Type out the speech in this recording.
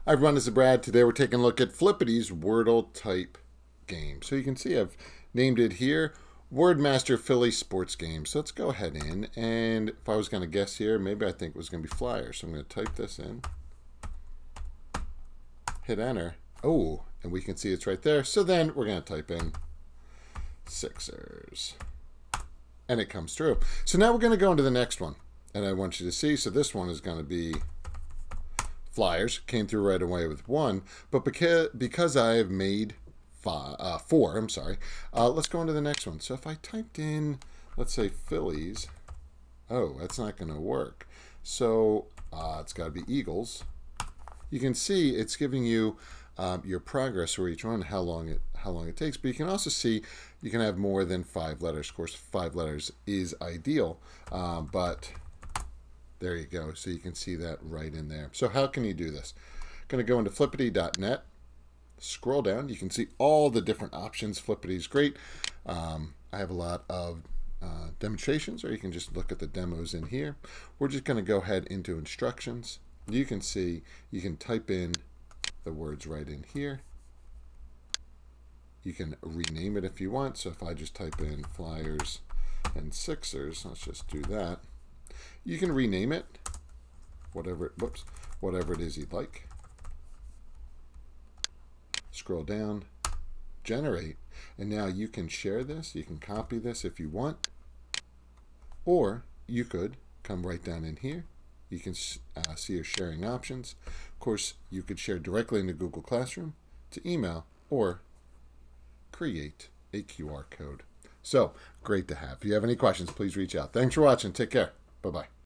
Hi everyone, this is Brad. Today we're taking a look at Flippity's Wordle type game. So you can see I've named it here, Wordmaster Philly Sports Game. So let's go ahead in, and if I was going to guess here, maybe I think it was going to be Flyers. So I'm going to type this in, hit enter. Oh, and we can see it's right there. So then we're going to type in Sixers, and it comes through. So now we're going to go into the next one, and I want you to see, so this one is going to be Flyers. Came through right away with one, but because I have made four, let's go on to the next one. So if I typed in, let's say Phillies, oh, that's not going to work. So it's got to be Eagles. You can see it's giving you your progress for each one, how long it takes. But you can also see you can have more than 5 letters. Of course, 5 letters is ideal, but there you go. So you can see that right in there. So how can you do this? Going to go into flippity.net. Scroll down. You can see all the different options. Flippity is great. I have a lot of demonstrations, or you can just look at the demos in here. We're just going to go ahead into instructions. You can see you can type in the words right in here. You can rename it if you want. So if I just type in Flyers and Sixers, let's just do that. You can rename it, whatever it is you'd like. Scroll down, generate, and now you can share this. You can copy this if you want, or you could come right down in here. You can see your sharing options. Of course, you could share directly into Google Classroom, to email, or create a QR code. So, great to have. If you have any questions, please reach out. Thanks for watching. Take care. Bye-bye.